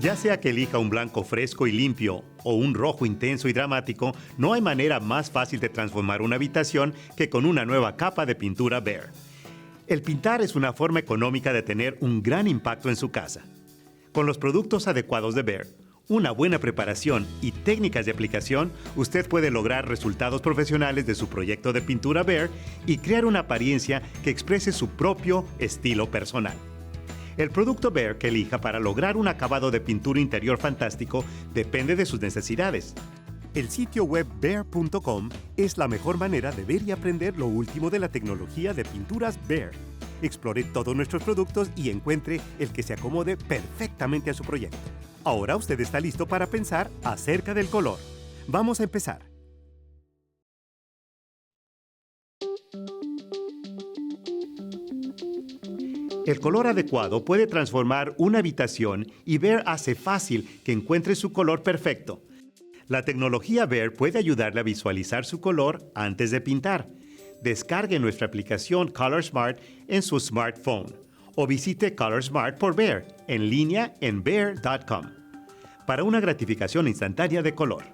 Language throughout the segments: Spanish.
Ya sea que elija un blanco fresco y limpio o un rojo intenso y dramático, no hay manera más fácil de transformar una habitación que con una nueva capa de pintura Behr. El pintar es una forma económica de tener un gran impacto en su casa. Con los productos adecuados de Behr, una buena preparación y técnicas de aplicación, usted puede lograr resultados profesionales de su proyecto de pintura Behr y crear una apariencia que exprese su propio estilo personal. El producto Behr que elija para lograr un acabado de pintura interior fantástico depende de sus necesidades. El sitio web behr.com es la mejor manera de ver y aprender lo último de la tecnología de pinturas Behr. Explore todos nuestros productos y encuentre el que se acomode perfectamente a su proyecto. Ahora usted está listo para pensar acerca del color. Vamos a empezar. El color adecuado puede transformar una habitación y Behr hace fácil que encuentre su color perfecto. La tecnología Behr puede ayudarle a visualizar su color antes de pintar. Descargue nuestra aplicación Color Smart en su smartphone o visite Color Smart por Behr en línea en behr.com para una gratificación instantánea de color.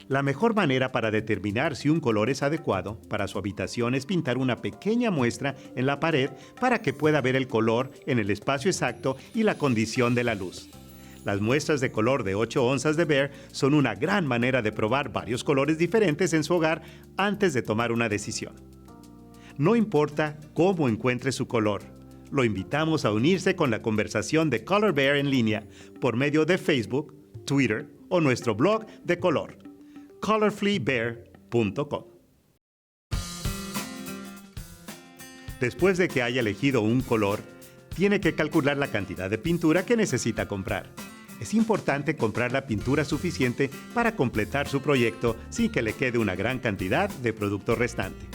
La mejor manera para determinar si un color es adecuado para su habitación es pintar una pequeña muestra en la pared para que pueda ver el color en el espacio exacto y la condición de la luz. Las muestras de color de 8 onzas de Behr son una gran manera de probar varios colores diferentes en su hogar antes de tomar una decisión. No importa cómo encuentre su color, lo invitamos a unirse con la conversación de Color Behr en línea por medio de Facebook, Twitter o nuestro blog de color, colorfullybehr.com. Después de que haya elegido un color, tiene que calcular la cantidad de pintura que necesita comprar. Es importante comprar la pintura suficiente para completar su proyecto sin que le quede una gran cantidad de producto restante.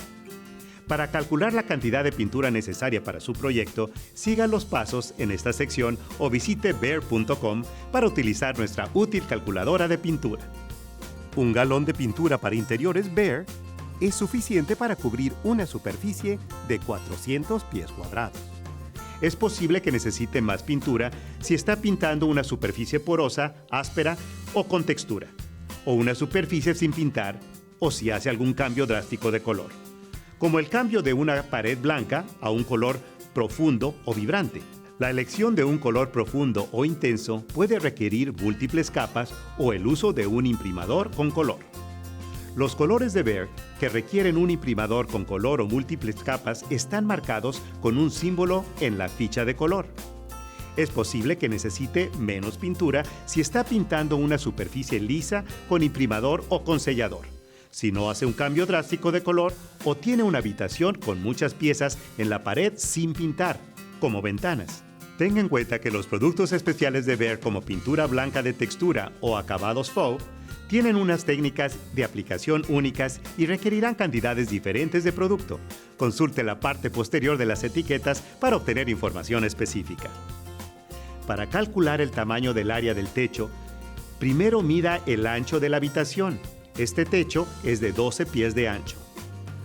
Para calcular la cantidad de pintura necesaria para su proyecto, siga los pasos en esta sección o visite behr.com para utilizar nuestra útil calculadora de pintura. Un galón de pintura para interiores Behr es suficiente para cubrir una superficie de 400 pies cuadrados. Es posible que necesite más pintura si está pintando una superficie porosa, áspera o con textura, o una superficie sin pintar, o si hace algún cambio drástico de color, como el cambio de una pared blanca a un color profundo o vibrante. La elección de un color profundo o intenso puede requerir múltiples capas o el uso de un imprimador con color. Los colores de Behr que requieren un imprimador con color o múltiples capas están marcados con un símbolo en la ficha de color. Es posible que necesite menos pintura si está pintando una superficie lisa con imprimador o con sellador, si no hace un cambio drástico de color o tiene una habitación con muchas piezas en la pared sin pintar, como ventanas. Tenga en cuenta que los productos especiales de Behr como pintura blanca de textura o acabados faux tienen unas técnicas de aplicación únicas y requerirán cantidades diferentes de producto. Consulte la parte posterior de las etiquetas para obtener información específica. Para calcular el tamaño del área del techo, primero mida el ancho de la habitación. Este techo es de 12 pies de ancho.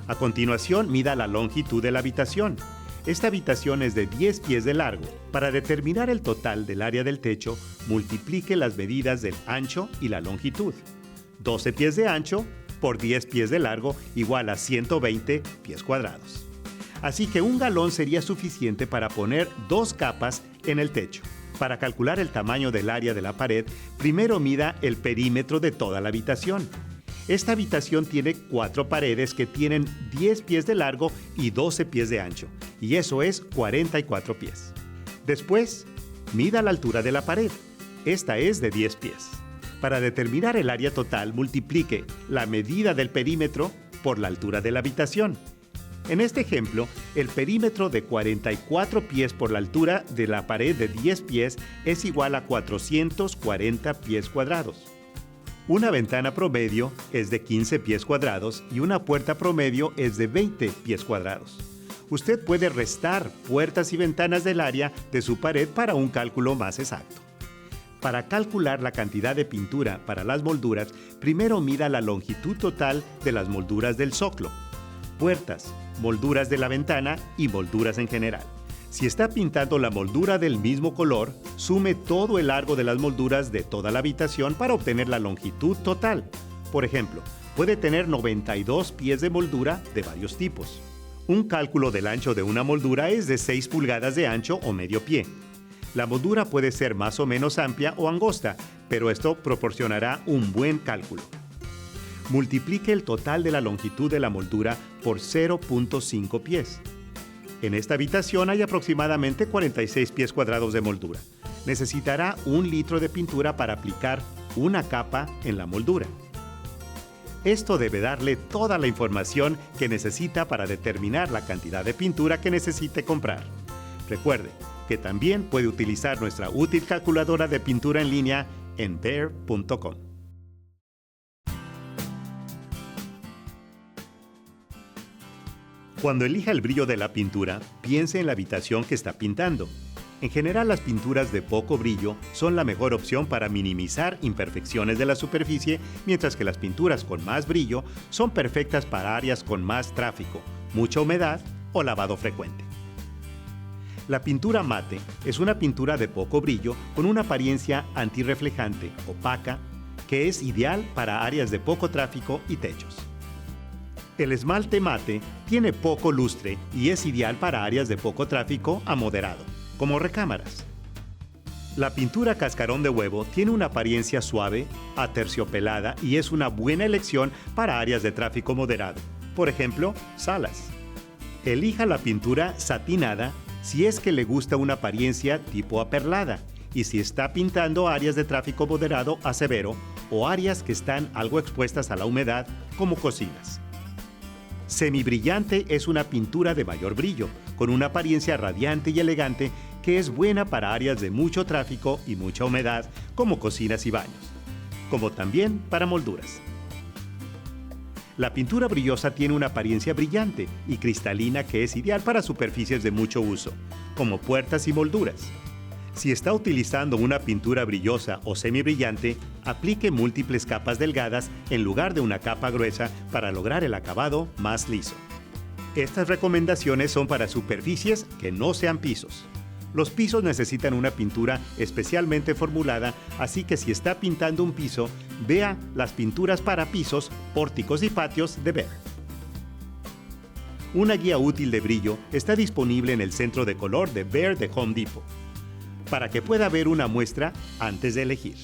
A continuación, mida la longitud de la habitación. Esta habitación es de 10 pies de largo. Para determinar el total del área del techo, multiplique las medidas del ancho y la longitud. 12 pies de ancho por 10 pies de largo igual a 120 pies cuadrados. Así que un galón sería suficiente para poner 2 capas en el techo. Para calcular el tamaño del área de la pared, primero mida el perímetro de toda la habitación. Esta habitación tiene 4 paredes que tienen 10 pies de largo y 12 pies de ancho, y eso es 44 pies. Después, mida la altura de la pared. Esta es de 10 pies. Para determinar el área total, multiplique la medida del perímetro por la altura de la habitación. En este ejemplo, el perímetro de 44 pies por la altura de la pared de 10 pies es igual a 440 pies cuadrados. Una ventana promedio es de 15 pies cuadrados y una puerta promedio es de 20 pies cuadrados. Usted puede restar puertas y ventanas del área de su pared para un cálculo más exacto. Para calcular la cantidad de pintura para las molduras, primero mida la longitud total de las molduras del zoclo, puertas, molduras de la ventana y molduras en general. Si está pintando la moldura del mismo color, sume todo el largo de las molduras de toda la habitación para obtener la longitud total. Por ejemplo, puede tener 92 pies de moldura de varios tipos. Un cálculo del ancho de una moldura es de 6 pulgadas de ancho o medio pie. La moldura puede ser más o menos amplia o angosta, pero esto proporcionará un buen cálculo. Multiplique el total de la longitud de la moldura por 0.5 pies. En esta habitación hay aproximadamente 46 pies cuadrados de moldura. Necesitará 1 litro de pintura para aplicar una capa en la moldura. Esto debe darle toda la información que necesita para determinar la cantidad de pintura que necesite comprar. Recuerde que también puede utilizar nuestra útil calculadora de pintura en línea en behr.com. Cuando elija el brillo de la pintura, piense en la habitación que está pintando. En general, las pinturas de poco brillo son la mejor opción para minimizar imperfecciones de la superficie, mientras que las pinturas con más brillo son perfectas para áreas con más tráfico, mucha humedad o lavado frecuente. La pintura mate es una pintura de poco brillo con una apariencia antirreflejante, opaca, que es ideal para áreas de poco tráfico y techos. El esmalte mate tiene poco lustre y es ideal para áreas de poco tráfico a moderado, como recámaras. La pintura cascarón de huevo tiene una apariencia suave, aterciopelada y es una buena elección para áreas de tráfico moderado, por ejemplo, salas. Elija la pintura satinada si es que le gusta una apariencia tipo aperlada y si está pintando áreas de tráfico moderado a severo o áreas que están algo expuestas a la humedad, como cocinas. Semibrillante es una pintura de mayor brillo, con una apariencia radiante y elegante que es buena para áreas de mucho tráfico y mucha humedad, como cocinas y baños, como también para molduras. La pintura brillosa tiene una apariencia brillante y cristalina que es ideal para superficies de mucho uso, como puertas y molduras. Si está utilizando una pintura brillosa o semibrillante, aplique múltiples capas delgadas en lugar de una capa gruesa para lograr el acabado más liso. Estas recomendaciones son para superficies que no sean pisos. Los pisos necesitan una pintura especialmente formulada, así que si está pintando un piso, vea las pinturas para pisos, pórticos y patios de Behr. Una guía útil de brillo está disponible en el centro de color de Behr de Home Depot, para que pueda ver una muestra antes de elegir.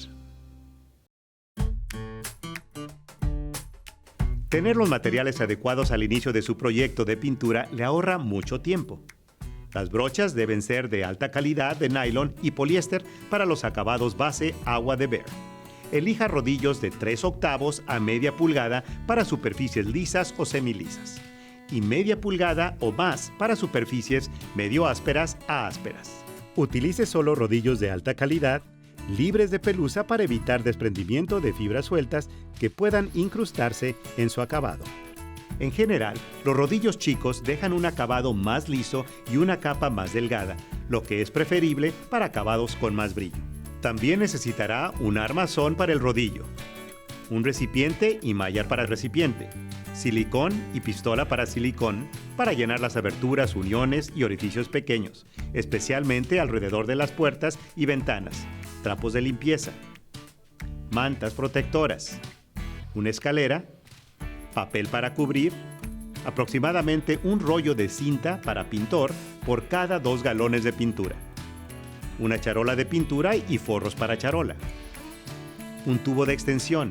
Tener los materiales adecuados al inicio de su proyecto de pintura le ahorra mucho tiempo. Las brochas deben ser de alta calidad de nylon y poliéster para los acabados base agua de Behr. Elija rodillos de 3/8 a media pulgada para superficies lisas o semilisas, y media pulgada o más para superficies medio ásperas a ásperas. Utilice solo rodillos de alta calidad, libres de pelusa para evitar desprendimiento de fibras sueltas que puedan incrustarse en su acabado. En general, los rodillos chicos dejan un acabado más liso y una capa más delgada, lo que es preferible para acabados con más brillo. También necesitará un armazón para el rodillo, un recipiente y malla para el recipiente, silicón y pistola para silicón para llenar las aberturas, uniones y orificios pequeños, especialmente alrededor de las puertas y ventanas, trapos de limpieza, mantas protectoras, una escalera, papel para cubrir, aproximadamente un rollo de cinta para pintor por cada 2 galones de pintura, una charola de pintura y forros para charola, un tubo de extensión,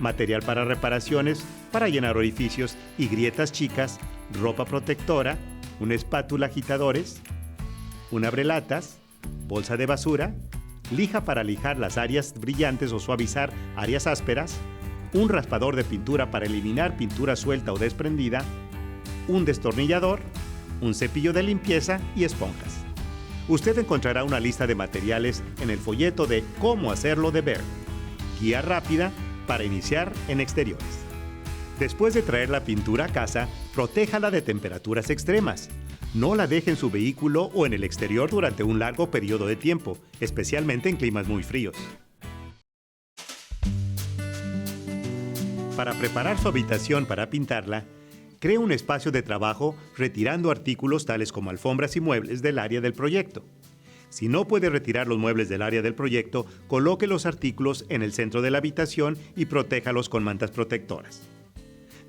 material para reparaciones, para llenar orificios y grietas chicas, ropa protectora, una espátula agitadores, un abrelatas, bolsa de basura, lija para lijar las áreas brillantes o suavizar áreas ásperas, un raspador de pintura para eliminar pintura suelta o desprendida, un destornillador, un cepillo de limpieza y esponjas. Usted encontrará una lista de materiales en el folleto de Cómo hacerlo de Behr, guía rápida para iniciar en exteriores. Después de traer la pintura a casa, protéjala de temperaturas extremas. No la deje en su vehículo o en el exterior durante un largo periodo de tiempo, especialmente en climas muy fríos. Para preparar su habitación para pintarla, Cree un espacio de trabajo retirando artículos tales como alfombras y muebles del área del proyecto. Si no puede retirar los muebles del área del proyecto, coloque los artículos en el centro de la habitación y protéjalos con mantas protectoras.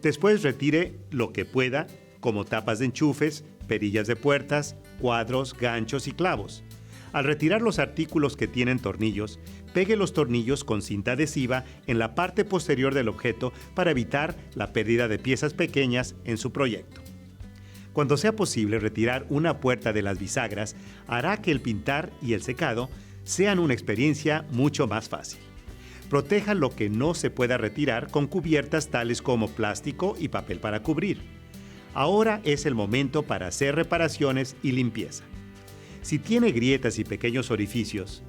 Después retire lo que pueda, como tapas de enchufes, perillas de puertas, cuadros, ganchos y clavos. Al retirar los artículos que tienen tornillos, pegue los tornillos con cinta adhesiva en la parte posterior del objeto para evitar la pérdida de piezas pequeñas en su proyecto. Cuando sea posible retirar una puerta de las bisagras, hará que el pintar y el secado sean una experiencia mucho más fácil. Proteja lo que no se pueda retirar con cubiertas tales como plástico y papel para cubrir. Ahora es el momento para hacer reparaciones y limpieza. Si tiene grietas y pequeños orificios,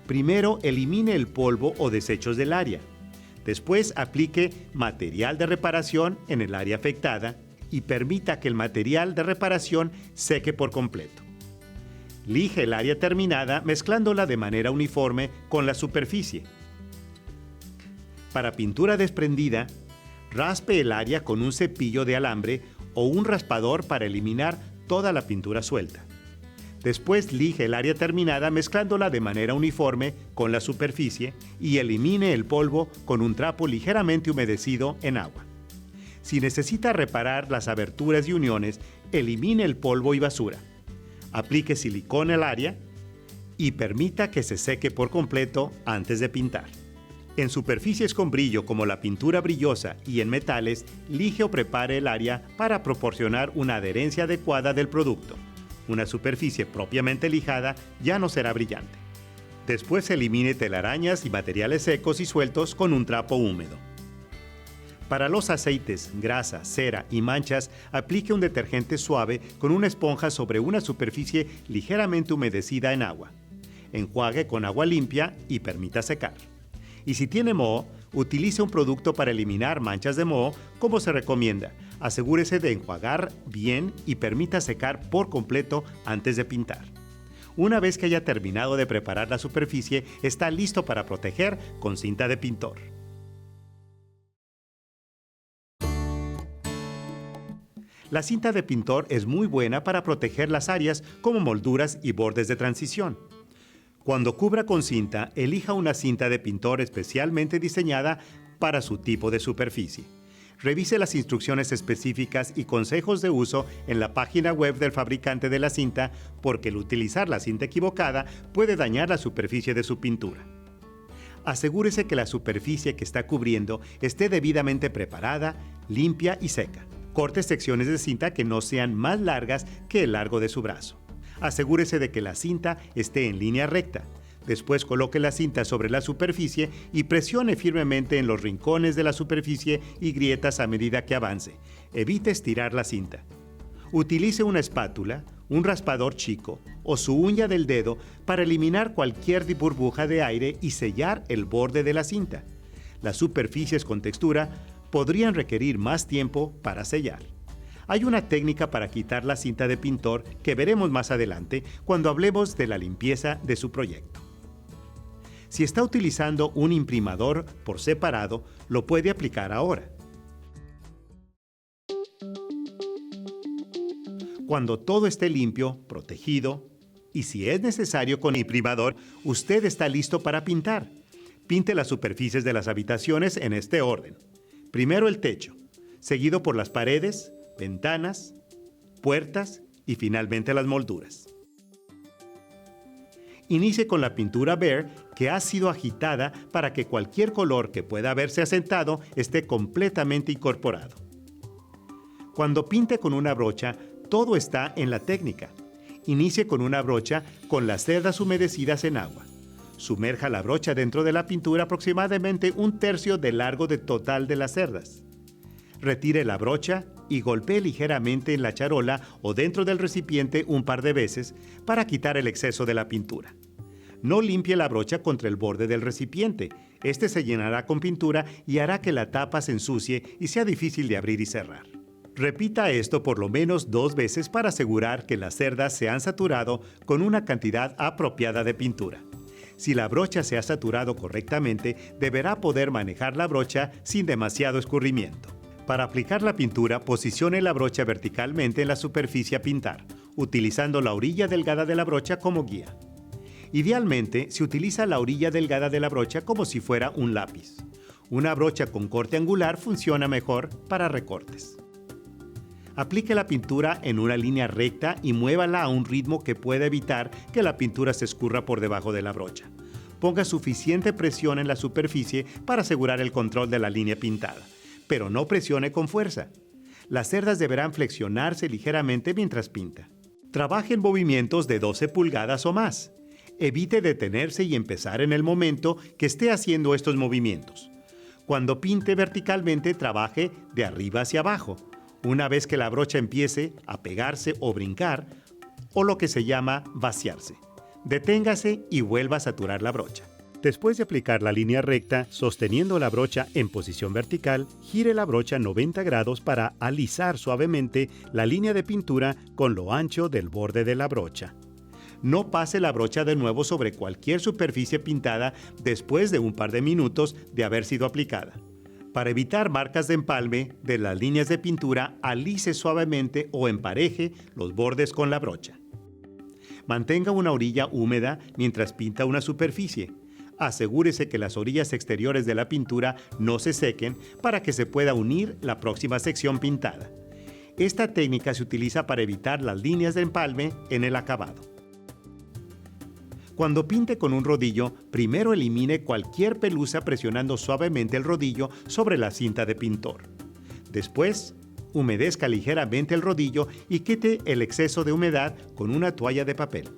primero elimine el polvo o desechos del área. Después aplique material de reparación en el área afectada y permita que el material de reparación seque por completo. Lije el área terminada mezclándola de manera uniforme con la superficie. Para pintura desprendida, raspe el área con un cepillo de alambre o un raspador para eliminar toda la pintura suelta. Después lije el área terminada mezclándola de manera uniforme con la superficie y elimine el polvo con un trapo ligeramente humedecido en agua. Si necesita reparar las aberturas y uniones, elimine el polvo y basura. Aplique silicona al área y permita que se seque por completo antes de pintar. En superficies con brillo como la pintura brillosa y en metales, lije o prepare el área para proporcionar una adherencia adecuada del producto. Una superficie propiamente lijada ya no será brillante. Después elimine telarañas y materiales secos y sueltos con un trapo húmedo. Para los aceites, grasa, cera y manchas, aplique un detergente suave con una esponja sobre una superficie ligeramente humedecida en agua. Enjuague con agua limpia y permita secar. Y si tiene moho, utilice un producto para eliminar manchas de moho como se recomienda. Asegúrese de enjuagar bien y permita secar por completo antes de pintar. Una vez que haya terminado de preparar la superficie, está listo para proteger con cinta de pintor. La cinta de pintor es muy buena para proteger las áreas como molduras y bordes de transición. Cuando cubra con cinta, elija una cinta de pintor especialmente diseñada para su tipo de superficie. Revise las instrucciones específicas y consejos de uso en la página web del fabricante de la cinta, porque el utilizar la cinta equivocada puede dañar la superficie de su pintura. Asegúrese que la superficie que está cubriendo esté debidamente preparada, limpia y seca. Corte secciones de cinta que no sean más largas que el largo de su brazo. Asegúrese de que la cinta esté en línea recta. Después coloque la cinta sobre la superficie y presione firmemente en los rincones de la superficie y grietas a medida que avance. Evite estirar la cinta. Utilice una espátula, un raspador chico o su uña del dedo para eliminar cualquier burbuja de aire y sellar el borde de la cinta. Las superficies con textura podrían requerir más tiempo para sellar. Hay una técnica para quitar la cinta de pintor que veremos más adelante cuando hablemos de la limpieza de su proyecto. Si está utilizando un imprimador por separado, lo puede aplicar ahora. Cuando todo esté limpio, protegido, y si es necesario con imprimador, usted está listo para pintar. Pinte las superficies de las habitaciones en este orden. Primero el techo, seguido por las paredes, ventanas, puertas y finalmente las molduras. Inicie con la pintura Behr, que ha sido agitada para que cualquier color que pueda haberse asentado esté completamente incorporado. Cuando pinte con una brocha, todo está en la técnica. Inicie con una brocha con las cerdas humedecidas en agua. Sumerja la brocha dentro de la pintura aproximadamente un tercio del largo total de las cerdas. Retire la brocha y golpee ligeramente en la charola o dentro del recipiente un par de veces para quitar el exceso de la pintura. No limpie la brocha contra el borde del recipiente. Este se llenará con pintura y hará que la tapa se ensucie y sea difícil de abrir y cerrar. Repita esto por lo menos 2 veces para asegurar que las cerdas se han saturado con una cantidad apropiada de pintura. Si la brocha se ha saturado correctamente, deberá poder manejar la brocha sin demasiado escurrimiento. Para aplicar la pintura, posicione la brocha verticalmente en la superficie a pintar, utilizando la orilla delgada de la brocha como guía. Idealmente, se utiliza la orilla delgada de la brocha como si fuera un lápiz. Una brocha con corte angular funciona mejor para recortes. Aplique la pintura en una línea recta y muévala a un ritmo que pueda evitar que la pintura se escurra por debajo de la brocha. Ponga suficiente presión en la superficie para asegurar el control de la línea pintada, pero no presione con fuerza. Las cerdas deberán flexionarse ligeramente mientras pinta. Trabaje en movimientos de 12 pulgadas o más. Evite detenerse y empezar en el momento que esté haciendo estos movimientos. Cuando pinte verticalmente, trabaje de arriba hacia abajo. Una vez que la brocha empiece a pegarse o brincar, o lo que se llama vaciarse, deténgase y vuelva a saturar la brocha. Después de aplicar la línea recta, sosteniendo la brocha en posición vertical, gire la brocha 90 grados para alisar suavemente la línea de pintura con lo ancho del borde de la brocha. No pase la brocha de nuevo sobre cualquier superficie pintada después de un par de minutos de haber sido aplicada. Para evitar marcas de empalme de las líneas de pintura, alise suavemente o empareje los bordes con la brocha. Mantenga una orilla húmeda mientras pinta una superficie. Asegúrese que las orillas exteriores de la pintura no se sequen para que se pueda unir la próxima sección pintada. Esta técnica se utiliza para evitar las líneas de empalme en el acabado. Cuando pinte con un rodillo, primero elimine cualquier pelusa presionando suavemente el rodillo sobre la cinta de pintor. Después, humedezca ligeramente el rodillo y quite el exceso de humedad con una toalla de papel.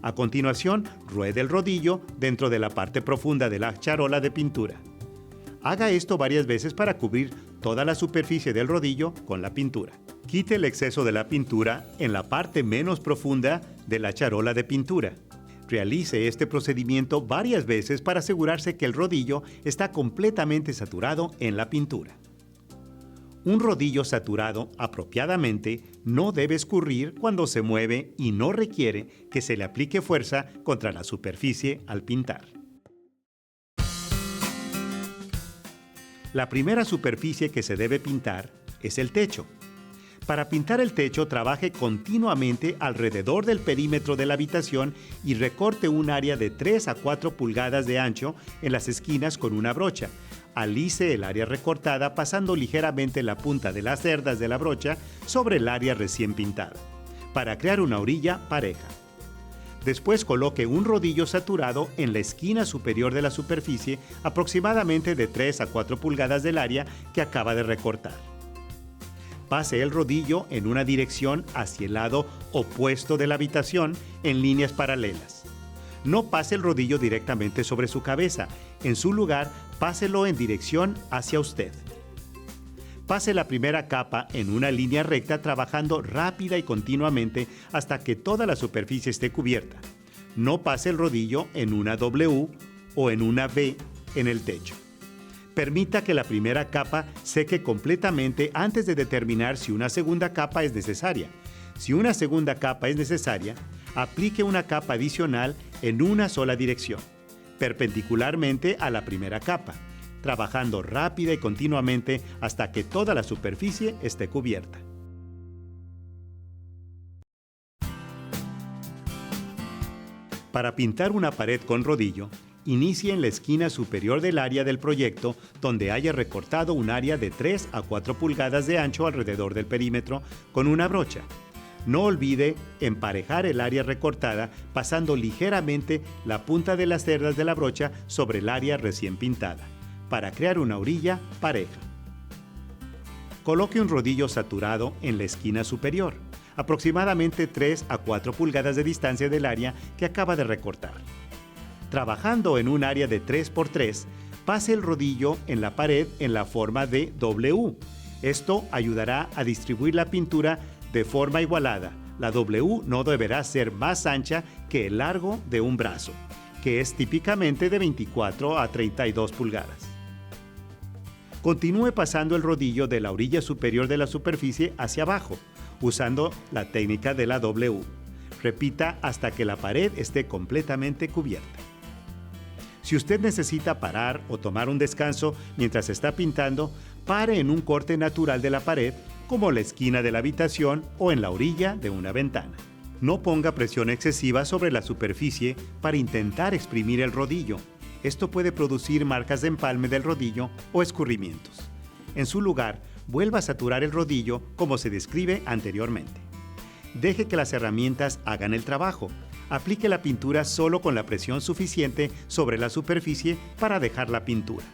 A continuación, ruede el rodillo dentro de la parte profunda de la charola de pintura. Haga esto varias veces para cubrir toda la superficie del rodillo con la pintura. Quite el exceso de la pintura en la parte menos profunda de la charola de pintura. Realice este procedimiento varias veces para asegurarse que el rodillo está completamente saturado en la pintura. Un rodillo saturado apropiadamente no debe escurrir cuando se mueve y no requiere que se le aplique fuerza contra la superficie al pintar. La primera superficie que se debe pintar es el techo. Para pintar el techo, trabaje continuamente alrededor del perímetro de la habitación y recorte un área de 3 a 4 pulgadas de ancho en las esquinas con una brocha. Alise el área recortada pasando ligeramente la punta de las cerdas de la brocha sobre el área recién pintada, para crear una orilla pareja. Después coloque un rodillo saturado en la esquina superior de la superficie, aproximadamente de 3 a 4 pulgadas del área que acaba de recortar. Pase el rodillo en una dirección hacia el lado opuesto de la habitación en líneas paralelas. No pase el rodillo directamente sobre su cabeza. En su lugar, páselo en dirección hacia usted. Pase la primera capa en una línea recta trabajando rápida y continuamente hasta que toda la superficie esté cubierta. No pase el rodillo en una W o en una V en el techo. Permita que la primera capa seque completamente antes de determinar si una segunda capa es necesaria. Si una segunda capa es necesaria, aplique una capa adicional en una sola dirección, perpendicularmente a la primera capa, trabajando rápida y continuamente hasta que toda la superficie esté cubierta. Para pintar una pared con rodillo, inicie en la esquina superior del área del proyecto donde haya recortado un área de 3 a 4 pulgadas de ancho alrededor del perímetro con una brocha. No olvide emparejar el área recortada pasando ligeramente la punta de las cerdas de la brocha sobre el área recién pintada, para crear una orilla pareja. Coloque un rodillo saturado en la esquina superior, aproximadamente 3 a 4 pulgadas de distancia del área que acaba de recortar. Trabajando en un área de 3x3, pase el rodillo en la pared en la forma de W. Esto ayudará a distribuir la pintura de forma igualada. La W no deberá ser más ancha que el largo de un brazo, que es típicamente de 24 a 32 pulgadas. Continúe pasando el rodillo de la orilla superior de la superficie hacia abajo, usando la técnica de la W. Repita hasta que la pared esté completamente cubierta. Si usted necesita parar o tomar un descanso mientras está pintando, Pare en un corte natural de la pared, como la esquina de la habitación o en la orilla de una ventana. No ponga presión excesiva sobre la superficie para intentar exprimir el rodillo. Esto puede producir marcas de empalme del rodillo o escurrimientos. En su lugar, vuelva a saturar el rodillo como se describe anteriormente. Deje que las herramientas hagan el trabajo. Aplique la pintura solo con la presión suficiente sobre la superficie para dejar la pintura.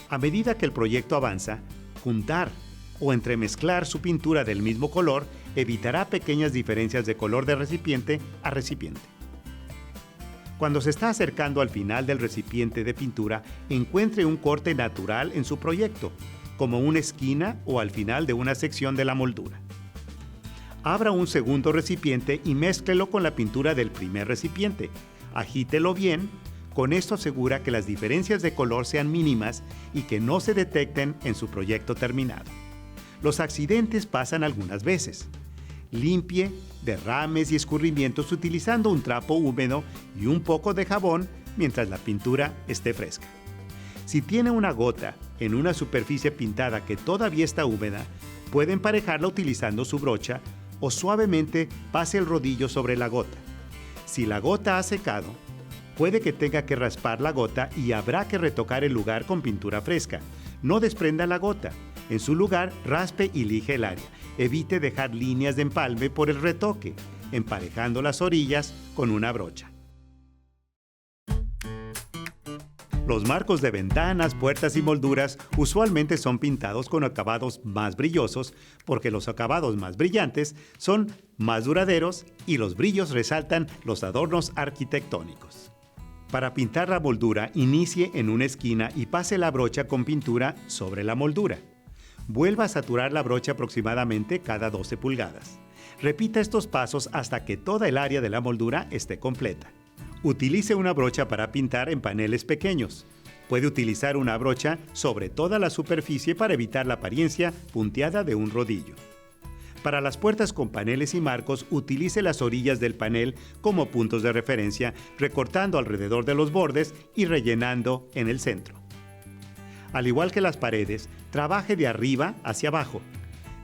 A medida que el proyecto avanza, juntar o entremezclar su pintura del mismo color evitará pequeñas diferencias de color de recipiente a recipiente. Cuando se está acercando al final del recipiente de pintura, encuentre un corte natural en su proyecto, como una esquina o al final de una sección de la moldura. Abra un segundo recipiente y mézclelo con la pintura del primer recipiente. Agítelo bien. Con esto asegura que las diferencias de color sean mínimas y que no se detecten en su proyecto terminado. Los accidentes pasan algunas veces. Limpie derrames y escurrimientos utilizando un trapo húmedo y un poco de jabón mientras la pintura esté fresca. Si tiene una gota en una superficie pintada que todavía está húmeda, puede emparejarla utilizando su brocha o suavemente pase el rodillo sobre la gota. Si la gota ha secado, puede que tenga que raspar la gota y habrá que retocar el lugar con pintura fresca. No desprenda la gota. En su lugar, raspe y lije el área. Evite dejar líneas de empalme por el retoque, emparejando las orillas con una brocha. Los marcos de ventanas, puertas y molduras usualmente son pintados con acabados más brillosos porque los acabados más brillantes son más duraderos y los brillos resaltan los adornos arquitectónicos. Para pintar la moldura, inicie en una esquina y pase la brocha con pintura sobre la moldura. Vuelva a saturar la brocha aproximadamente cada 12 pulgadas. Repita estos pasos hasta que toda el área de la moldura esté completa. Utilice una brocha para pintar en paneles pequeños. Puede utilizar una brocha sobre toda la superficie para evitar la apariencia punteada de un rodillo. Para las puertas con paneles y marcos, utilice las orillas del panel como puntos de referencia, recortando alrededor de los bordes y rellenando en el centro. Al igual que las paredes, trabaje de arriba hacia abajo.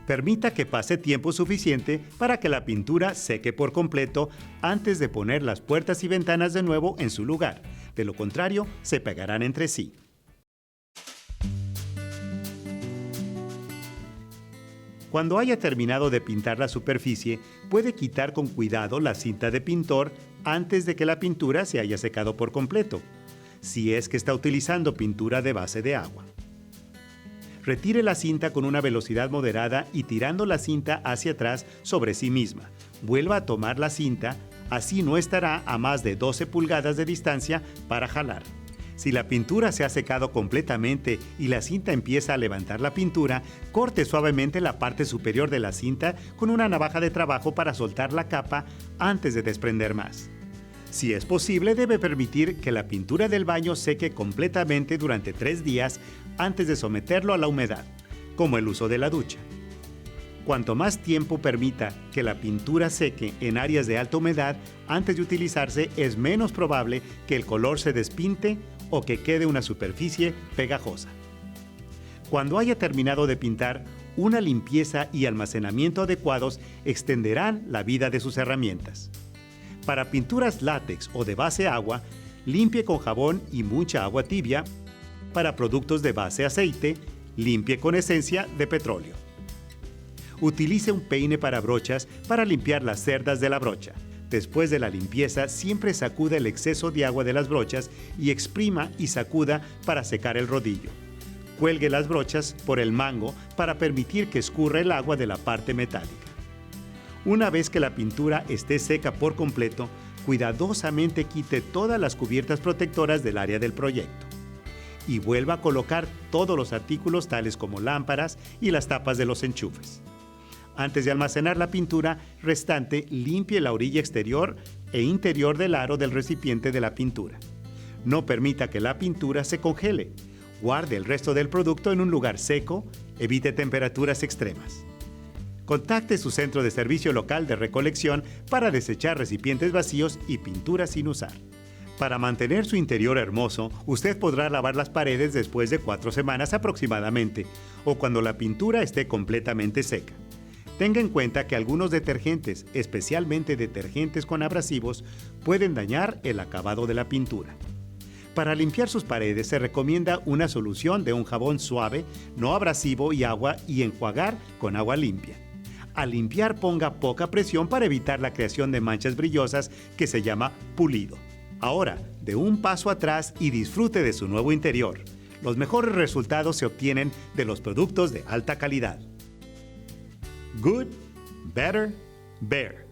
Permita que pase tiempo suficiente para que la pintura seque por completo antes de poner las puertas y ventanas de nuevo en su lugar. De lo contrario, se pegarán entre sí. Cuando haya terminado de pintar la superficie, puede quitar con cuidado la cinta de pintor antes de que la pintura se haya secado por completo, si es que está utilizando pintura de base de agua. Retire la cinta con una velocidad moderada y tirando la cinta hacia atrás sobre sí misma. Vuelva a tomar la cinta, así no estará a más de 12 pulgadas de distancia para jalar. Si la pintura se ha secado completamente y la cinta empieza a levantar la pintura, corte suavemente la parte superior de la cinta con una navaja de trabajo para soltar la capa antes de desprender más. Si es posible, debe permitir que la pintura del baño seque completamente durante 3 días antes de someterlo a la humedad, como el uso de la ducha. Cuanto más tiempo permita que la pintura seque en áreas de alta humedad antes de utilizarse, es menos probable que el color se despinte o que quede una superficie pegajosa. Cuando haya terminado de pintar, una limpieza y almacenamiento adecuados extenderán la vida de sus herramientas. Para pinturas látex o de base agua, limpie con jabón y mucha agua tibia. Para productos de base aceite, limpie con esencia de petróleo. Utilice un peine para brochas para limpiar las cerdas de la brocha. Después de la limpieza, siempre sacuda el exceso de agua de las brochas y exprima y sacuda para secar el rodillo. Cuelgue las brochas por el mango para permitir que escurra el agua de la parte metálica. Una vez que la pintura esté seca por completo, cuidadosamente quite todas las cubiertas protectoras del área del proyecto y vuelva a colocar todos los artículos tales como lámparas y las tapas de los enchufes. Antes de almacenar la pintura restante, limpie la orilla exterior e interior del aro del recipiente de la pintura. No permita que la pintura se congele. Guarde el resto del producto en un lugar seco, evite temperaturas extremas. Contacte su centro de servicio local de recolección para desechar recipientes vacíos y pinturas sin usar. Para mantener su interior hermoso, usted podrá lavar las paredes después de 4 semanas aproximadamente, o cuando la pintura esté completamente seca. Tenga en cuenta que algunos detergentes, especialmente detergentes con abrasivos, pueden dañar el acabado de la pintura. Para limpiar sus paredes se recomienda una solución de un jabón suave, no abrasivo y agua y enjuagar con agua limpia. Al limpiar ponga poca presión para evitar la creación de manchas brillosas que se llama pulido. Ahora, dé un paso atrás y disfrute de su nuevo interior. Los mejores resultados se obtienen de los productos de alta calidad. Good, better, Behr.